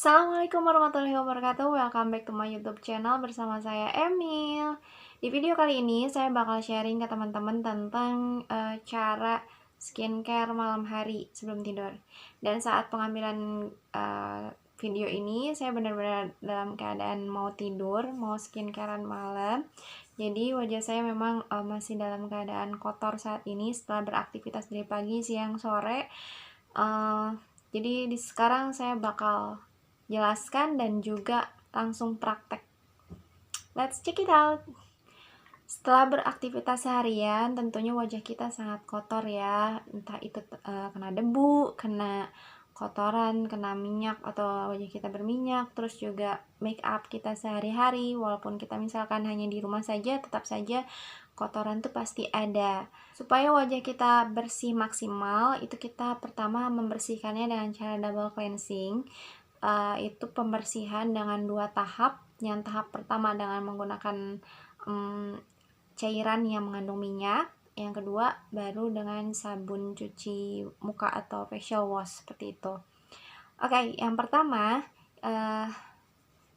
Assalamualaikum warahmatullahi wabarakatuh. Welcome back to my YouTube channel bersama saya Emil. Di video kali ini saya bakal sharing ke teman-teman tentang cara skincare malam hari sebelum tidur. Dan saat pengambilan video ini saya benar-benar dalam keadaan mau tidur, mau skincarean malam. Jadi wajah saya memang masih dalam keadaan kotor saat ini setelah beraktivitas dari pagi, siang, sore. Jadi sekarang saya bakal jelaskan dan juga langsung praktek. Let's check it out. Setelah beraktivitas seharian, tentunya wajah kita sangat kotor ya. Entah itu kena debu, kena kotoran, kena minyak atau wajah kita berminyak, terus juga make up kita sehari-hari. Walaupun kita misalkan hanya di rumah saja, tetap saja kotoran tuh pasti ada. Supaya wajah kita bersih maksimal, itu kita pertama membersihkannya dengan cara double cleansing. Itu pembersihan dengan 2 tahap. Yang tahap pertama dengan menggunakan cairan yang mengandung minyak, yang kedua baru dengan sabun cuci muka atau facial wash seperti itu. Oke, yang pertama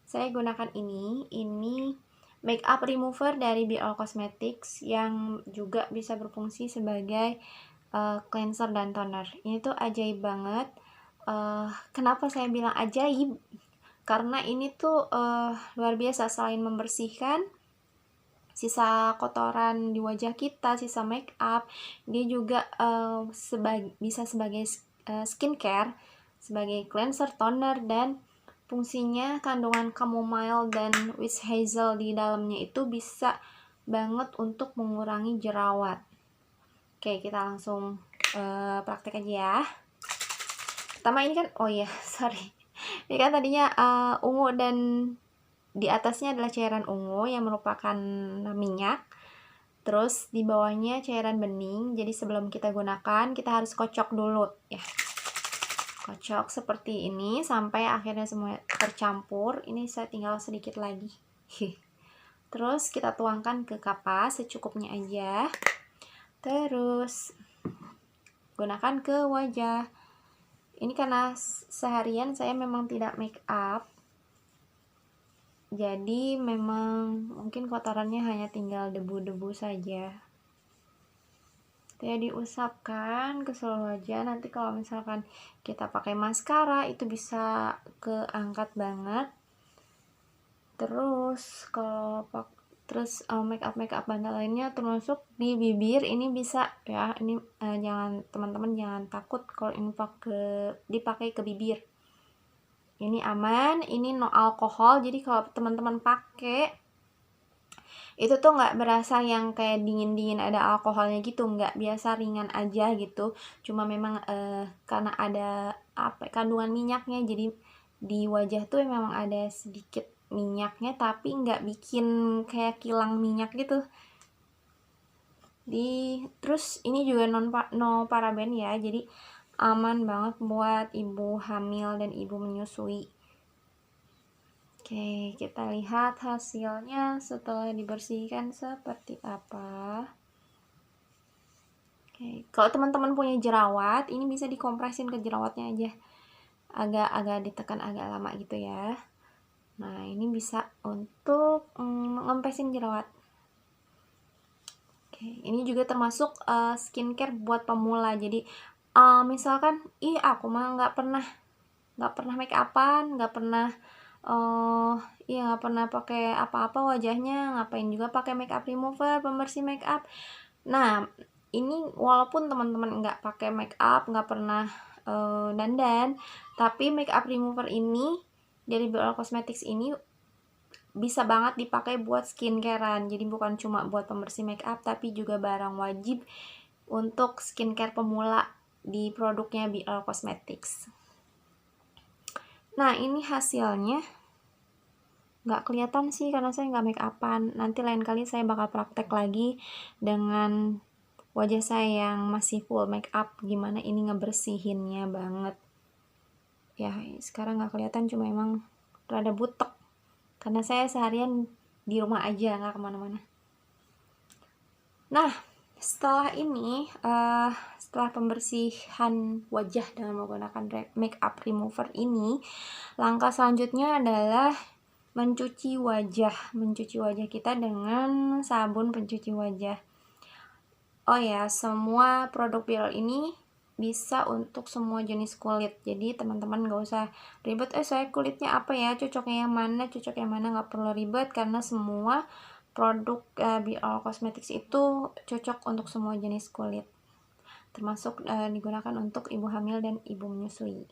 saya gunakan ini make up remover dari Be All Cosmetics yang juga bisa berfungsi sebagai cleanser dan toner. Ini tuh ajaib banget. Kenapa saya bilang ajaib? Karena ini tuh luar biasa. Selain membersihkan sisa kotoran di wajah kita, sisa make up, dia juga bisa sebagai skincare, sebagai cleanser, toner, dan fungsinya kandungan chamomile dan witch hazel di dalamnya itu bisa banget untuk mengurangi jerawat. Oke, kita langsung praktek aja ya. Pertama ini kan, sorry, ini kan tadinya ungu dan di atasnya adalah cairan ungu yang merupakan minyak. Terus di bawahnya cairan bening. Jadi sebelum kita gunakan, kita harus kocok dulu ya. Kocok seperti ini sampai akhirnya semua tercampur. Ini saya tinggal sedikit lagi. Terus kita tuangkan ke kapas secukupnya aja. Terus gunakan ke wajah. Ini karena seharian saya memang tidak make up, jadi memang mungkin kotorannya hanya tinggal debu-debu saja. Ya, diusapkan ke seluruh wajah. Nanti kalau misalkan kita pakai maskara itu bisa keangkat banget. Terus kalau make up bandel lainnya termasuk di bibir ini bisa ya. Ini jangan, teman-teman jangan takut kalau ini dipakai ke bibir. Ini aman, ini no alkohol. Jadi kalau teman-teman pakai itu tuh nggak berasa yang kayak dingin-dingin ada alkoholnya gitu, nggak, biasa ringan aja gitu. Cuma memang karena ada kandungan minyaknya, jadi di wajah tuh memang ada sedikit minyaknya, tapi nggak bikin kayak kilang minyak gitu. Terus ini juga no paraben ya, jadi aman banget buat ibu hamil dan ibu menyusui. Oke, kita lihat hasilnya setelah dibersihkan seperti apa. Oke, kalau teman-teman punya jerawat, ini bisa dikompresin ke jerawatnya aja. Agak ditekan agak lama gitu ya. Nah, ini bisa untuk ngempesin jerawat. Oke, ini juga termasuk skincare buat pemula. Jadi misalkan, aku mah nggak pernah make upan, nggak pernah nggak pernah pakai apa-apa wajahnya, ngapain juga pakai make up remover, pembersih make up. Nah, ini walaupun teman-teman nggak pakai make up, nggak pernah dandan, tapi make up remover ini dari Be All Cosmetics ini bisa banget dipakai buat skincarean. Jadi bukan cuma buat pembersih make up, tapi juga barang wajib untuk skincare pemula di produknya Be All Cosmetics. Nah, ini hasilnya nggak kelihatan sih karena saya nggak make upan. Nanti lain kali saya bakal praktek lagi dengan wajah saya yang masih full make up, gimana ini ngebersihinnya banget. Ya, sekarang nggak kelihatan, cuma emang rada butek karena saya seharian di rumah aja, nggak kemana-mana. Nah, Setelah ini, setelah pembersihan wajah dengan menggunakan makeup remover ini, langkah selanjutnya adalah mencuci wajah kita dengan sabun pencuci wajah. Oh ya, semua produk Biol ini bisa untuk semua jenis kulit, jadi teman-teman gak usah ribet, saya kulitnya apa ya, cocoknya yang mana, gak perlu ribet, karena semua produk Biol Cosmetics itu cocok untuk semua jenis kulit, termasuk digunakan untuk ibu hamil dan ibu menyusui.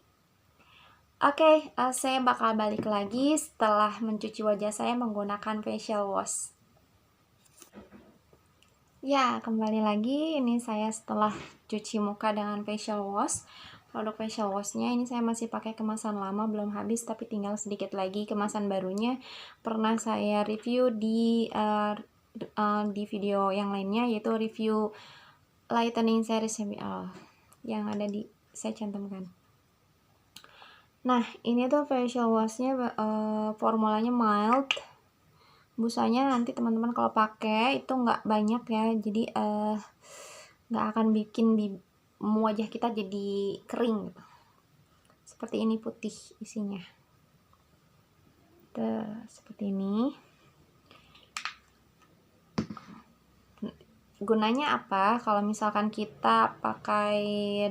Oke, saya bakal balik lagi setelah mencuci wajah saya menggunakan facial wash. Ya, kembali lagi, ini saya setelah cuci muka dengan facial wash. Produk facial washnya ini saya masih pakai kemasan lama, belum habis, tapi tinggal sedikit lagi kemasan barunya. Pernah saya review di video yang lainnya, yaitu review lightening series yang ada di saya cantumkan. Nah, ini tuh facial washnya formulanya mild. Busanya nanti teman-teman kalau pakai itu nggak banyak ya, jadi nggak akan bikin wajah kita jadi kering gitu. Seperti ini putih isinya. Seperti ini. Gunanya apa? Kalau misalkan kita pakai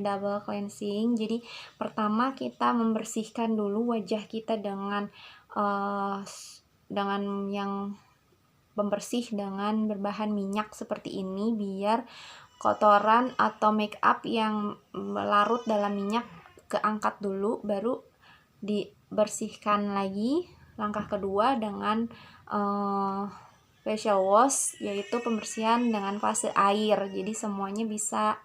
double cleansing, jadi pertama kita membersihkan dulu wajah kita dengan yang pembersih dengan berbahan minyak seperti ini, biar kotoran atau make up yang larut dalam minyak keangkat dulu, baru dibersihkan lagi. Langkah kedua dengan facial wash, yaitu pembersihan dengan fase air, jadi semuanya bisa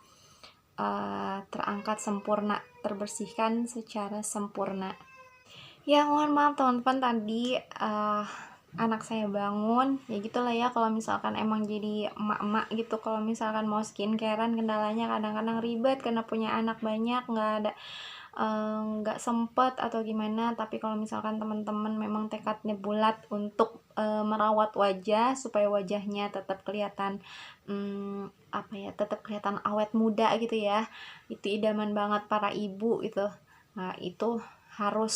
terangkat sempurna, terbersihkan secara sempurna. Ya, mohon maaf teman-teman, tadi anak saya bangun, ya gitulah ya, kalau misalkan emang jadi emak-emak gitu, kalau misalkan mau skincarean kendalanya kadang-kadang ribet karena punya anak banyak, nggak sempet atau gimana. Tapi kalau misalkan teman-teman memang tekadnya bulat untuk merawat wajah supaya wajahnya tetap kelihatan tetap kelihatan awet muda gitu ya, itu idaman banget para ibu gitu. Nah, itu harus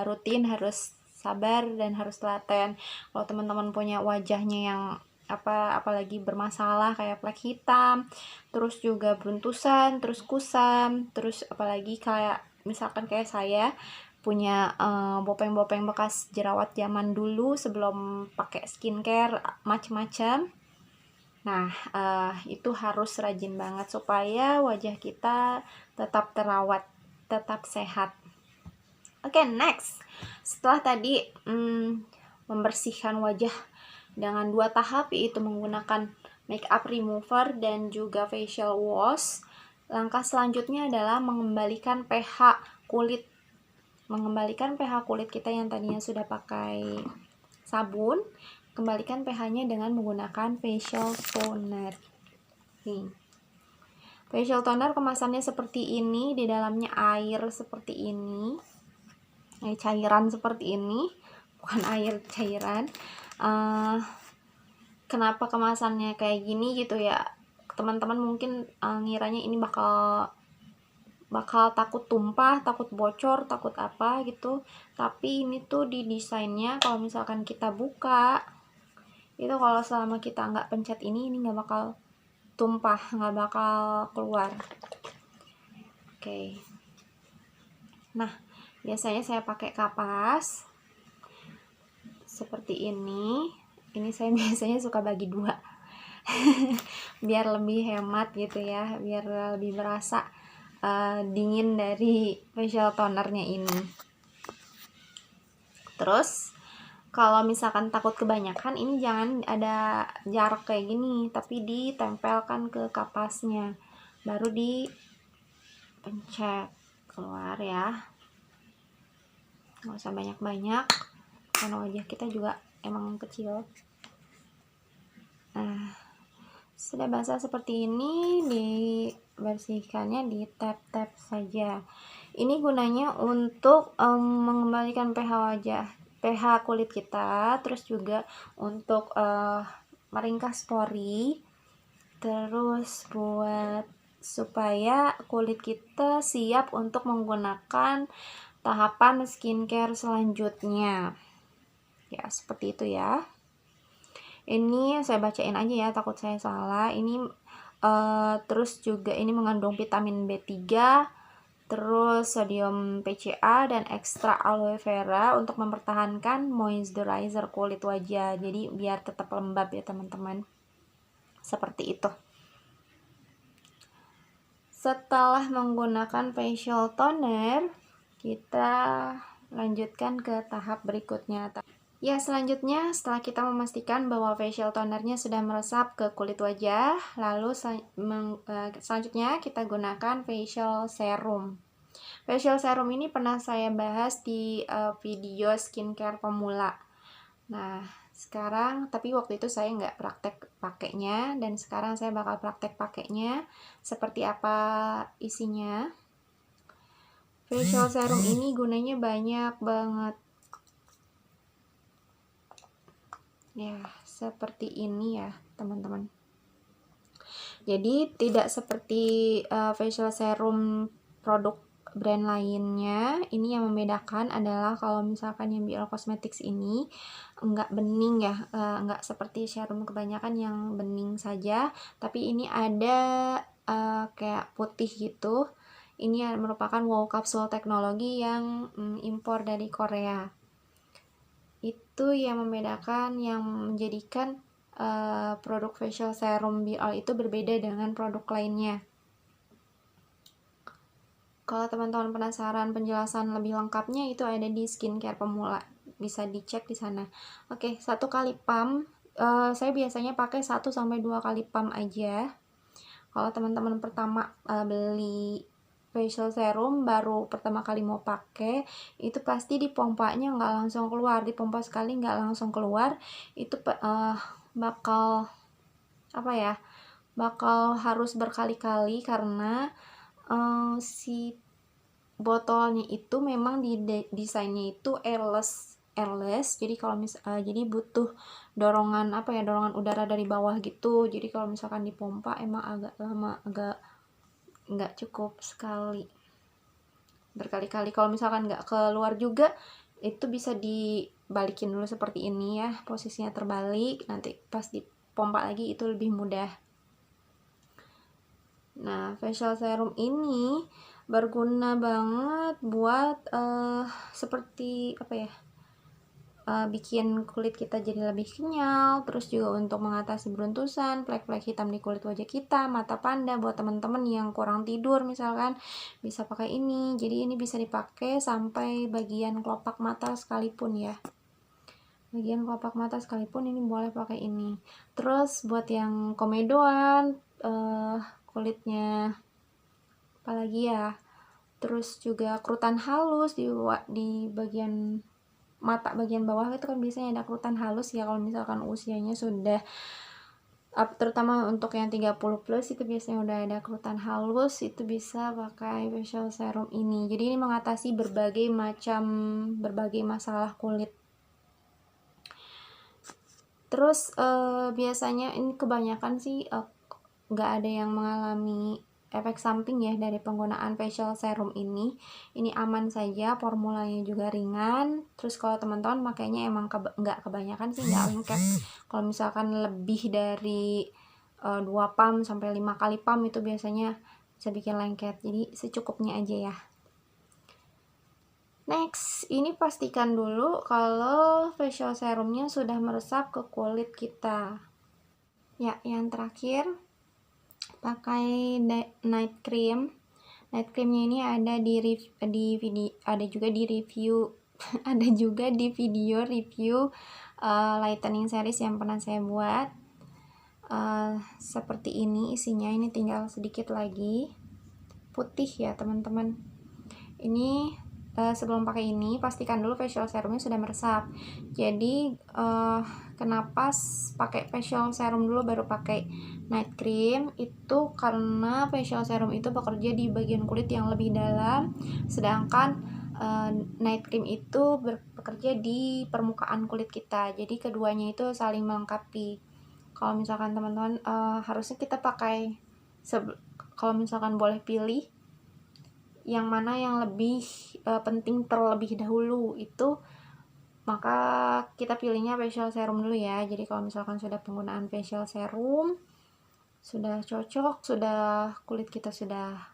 rutin, harus sabar, dan harus telaten. Kalau teman-teman punya wajahnya yang apalagi bermasalah kayak plek hitam, terus juga beruntusan, terus kusam, terus apalagi kayak misalkan kayak saya punya bopeng-bopeng bekas jerawat zaman dulu sebelum pakai skincare macam-macam. Nah, itu harus rajin banget supaya wajah kita tetap terawat, tetap sehat. Oke, next. Setelah tadi membersihkan wajah dengan 2 tahap, yaitu menggunakan makeup remover dan juga facial wash, langkah selanjutnya adalah mengembalikan pH kulit. Mengembalikan pH kulit kita yang tadinya sudah pakai sabun, kembalikan pH-nya dengan menggunakan facial toner. Nih. Facial toner kemasannya seperti ini, di dalamnya air seperti ini. Cairan seperti ini, bukan air, cairan. Kenapa kemasannya kayak gini gitu ya, teman-teman mungkin ngiranya ini bakal takut tumpah, takut bocor, takut apa gitu. Tapi ini tuh di desainnya, kalau misalkan kita buka itu, kalau selama kita nggak pencet ini nggak bakal tumpah, nggak bakal keluar. Oke. Nah, biasanya saya pakai kapas seperti ini. Ini saya biasanya suka bagi 2 biar lebih hemat gitu ya, biar lebih berasa dingin dari facial tonernya ini. Terus kalau misalkan takut kebanyakan, ini jangan ada jarak kayak gini, tapi ditempelkan ke kapasnya, baru dipencet keluar ya. Nggak usah banyak-banyak karena wajah kita juga emang kecil. Nah, sudah basah seperti ini, dibersihkannya di tap-tap saja. Ini gunanya untuk mengembalikan pH kulit kita, terus juga untuk meringkas pori, Terus buat supaya kulit kita siap untuk menggunakan tahapan skincare selanjutnya. Ya, seperti itu ya. Ini saya bacain aja ya, takut saya salah. Ini terus juga ini mengandung vitamin B3, terus sodium PCA dan ekstra aloe vera untuk mempertahankan moisturizer kulit wajah. Jadi biar tetap lembab ya teman-teman. Seperti itu. Setelah menggunakan facial toner, kita lanjutkan ke tahap berikutnya. Ya, selanjutnya setelah kita memastikan bahwa facial tonernya sudah meresap ke kulit wajah, lalu selanjutnya kita gunakan facial serum. Facial serum ini pernah saya bahas di video skincare pemula. Nah, sekarang tapi waktu itu saya nggak praktek pakainya, dan sekarang saya bakal praktek pakainya. Seperti apa isinya? Facial serum ini gunanya banyak banget. Ya, seperti ini ya, teman-teman. Jadi tidak seperti facial serum produk brand lainnya. Ini yang membedakan adalah kalau misalkan yang Biol Cosmetics ini enggak bening ya, enggak seperti serum kebanyakan yang bening saja, tapi ini ada kayak putih gitu. Ini merupakan wow capsule teknologi yang impor dari Korea. Itu yang membedakan, yang menjadikan produk facial serum Biol itu berbeda dengan produk lainnya. Kalau teman-teman penasaran penjelasan lebih lengkapnya, itu ada di skincare pemula, bisa dicek di sana. Oke, 1 kali pump, saya biasanya pakai 1-2 kali pump aja. Kalau teman-teman pertama beli facial serum, baru pertama kali mau pakai, itu pasti dipompanya nggak langsung keluar, dipompa sekali nggak langsung keluar, itu bakal apa ya, bakal harus berkali-kali karena si botolnya itu memang desainnya itu airless. Jadi kalau jadi butuh dorongan dorongan udara dari bawah gitu. Jadi kalau misalkan dipompa emang agak lama, agak nggak cukup sekali, berkali-kali. Kalau misalkan nggak keluar juga, itu bisa dibalikin dulu seperti ini ya, posisinya terbalik, nanti pas dipompa lagi itu lebih mudah. Nah, facial serum ini berguna banget buat seperti bikin kulit kita jadi lebih kenyal, terus juga untuk mengatasi beruntusan, flek-flek hitam di kulit wajah kita, mata panda. Buat teman-teman yang kurang tidur misalkan, bisa pakai ini. Jadi ini bisa dipakai sampai bagian kelopak mata sekalipun ya. Bagian kelopak mata sekalipun ini boleh pakai ini. Terus buat yang komedoan, kulitnya apalagi ya, terus juga kerutan halus di bagian mata bagian bawah itu kan biasanya ada kerutan halus ya. Kalau misalkan usianya sudah terutama untuk yang 30 plus itu biasanya udah ada kerutan halus, itu bisa pakai facial serum ini. Jadi ini mengatasi berbagai masalah kulit. Terus biasanya ini kebanyakan sih nggak ada yang mengalami efek samping ya dari penggunaan facial serum ini. Ini aman saja, formulanya juga ringan. Terus kalau teman-teman makanya emang nggak kebanyakan sih, nggak lengket. Kalau misalkan lebih dari 2 pump sampai 5 kali pump itu biasanya bisa bikin lengket. Jadi secukupnya aja ya. Next, ini pastikan dulu kalau facial serumnya sudah meresap ke kulit kita. Ya, yang terakhir pakai night cream. Night creamnya ini ada ada juga di review ada juga di video review lightening series yang pernah saya buat. Seperti ini isinya, ini tinggal sedikit lagi, putih ya teman-teman. Ini sebelum pakai ini pastikan dulu facial serumnya sudah meresap. Jadi kenapa pakai facial serum dulu baru pakai night cream, itu karena facial serum itu bekerja di bagian kulit yang lebih dalam, sedangkan night cream itu bekerja di permukaan kulit kita. Jadi keduanya itu saling melengkapi. Kalau misalkan teman-teman harusnya kita pakai kalau misalkan boleh pilih yang mana yang lebih penting terlebih dahulu itu, maka kita pilihnya facial serum dulu ya. Jadi kalau misalkan sudah penggunaan facial serum sudah cocok, sudah kulit kita sudah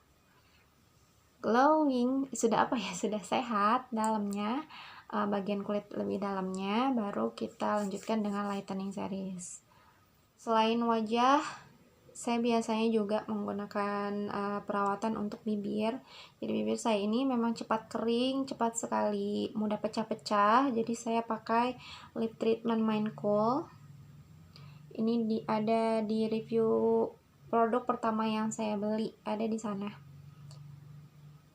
glowing, sudah sudah sehat dalamnya, bagian kulit lebih dalamnya, baru kita lanjutkan dengan lightening series. Selain wajah, saya biasanya juga menggunakan perawatan untuk bibir. Jadi bibir saya ini memang cepat kering, cepat sekali, mudah pecah-pecah. Jadi saya pakai lip treatment Mind Cool. Ini ada di review produk pertama yang saya beli, ada di sana.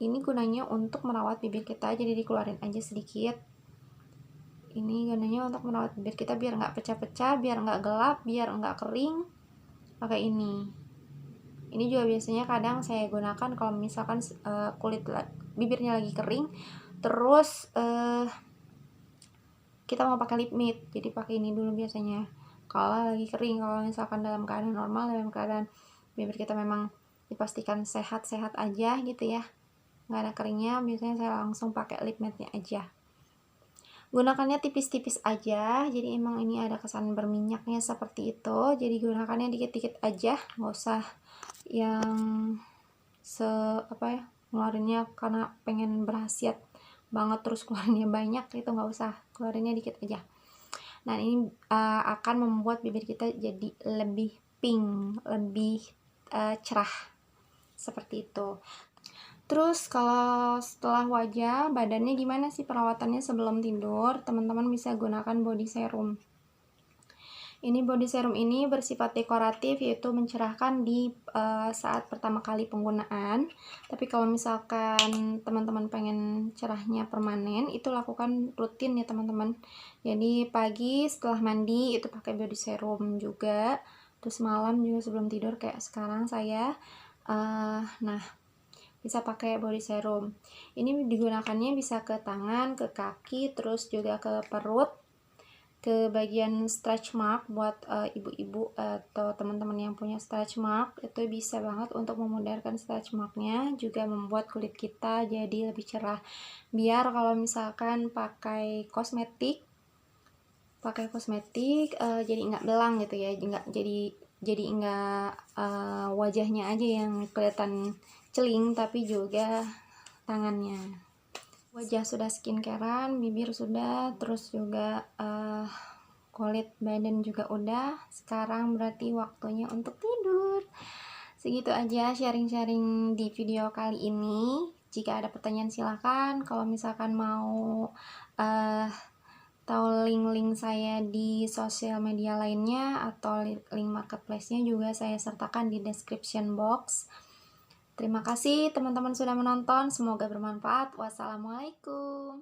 Ini gunanya untuk merawat bibir kita, jadi dikeluarin aja sedikit. Ini gunanya untuk merawat bibir kita biar nggak pecah-pecah, biar nggak gelap, biar nggak kering. Pakai ini. Ini juga biasanya kadang saya gunakan kalau misalkan kulit bibirnya lagi kering, terus kita mau pakai lip matte, jadi pakai ini dulu biasanya. Kalau lagi kering, kalau misalkan dalam keadaan normal, dalam keadaan bibir kita memang dipastikan sehat-sehat aja gitu ya, nggak ada keringnya, biasanya saya langsung pakai lip matte-nya aja. Gunakannya tipis-tipis aja, jadi emang ini ada kesan berminyaknya seperti itu, jadi gunakannya dikit-dikit aja, nggak usah yang ngeluarinnya karena pengen berhasiat banget terus keluarinnya banyak, itu nggak usah, keluarinnya dikit aja. Nah ini akan membuat bibir kita jadi lebih pink, lebih cerah seperti itu. Terus kalau setelah wajah, badannya gimana sih perawatannya sebelum tidur? Teman-teman bisa gunakan body serum. Ini body serum ini bersifat dekoratif, yaitu mencerahkan di saat pertama kali penggunaan. Tapi kalau misalkan teman-teman pengen cerahnya permanen, itu lakukan rutin ya teman-teman. Jadi pagi setelah mandi itu pakai body serum juga. Terus malam juga sebelum tidur kayak sekarang saya. Nah, bisa pakai body serum. Ini digunakannya bisa ke tangan, ke kaki, terus juga ke perut, ke bagian stretch mark. Buat ibu-ibu atau teman-teman yang punya stretch mark, itu bisa banget untuk memudarkan stretch marknya, juga membuat kulit kita jadi lebih cerah. Biar kalau misalkan pakai kosmetik jadi nggak belang gitu ya, nggak jadi nggak wajahnya aja yang kelihatan celing, tapi juga tangannya. Wajah sudah skincarean, bibir sudah, terus juga kulit badan juga udah. Sekarang berarti waktunya untuk tidur. Segitu aja sharing-sharing di video kali ini. Jika ada pertanyaan silakan. Kalau misalkan mau tahu link-link saya di sosial media lainnya atau link marketplace-nya juga saya sertakan di description box. Terima kasih teman-teman sudah menonton, semoga bermanfaat. Wassalamualaikum.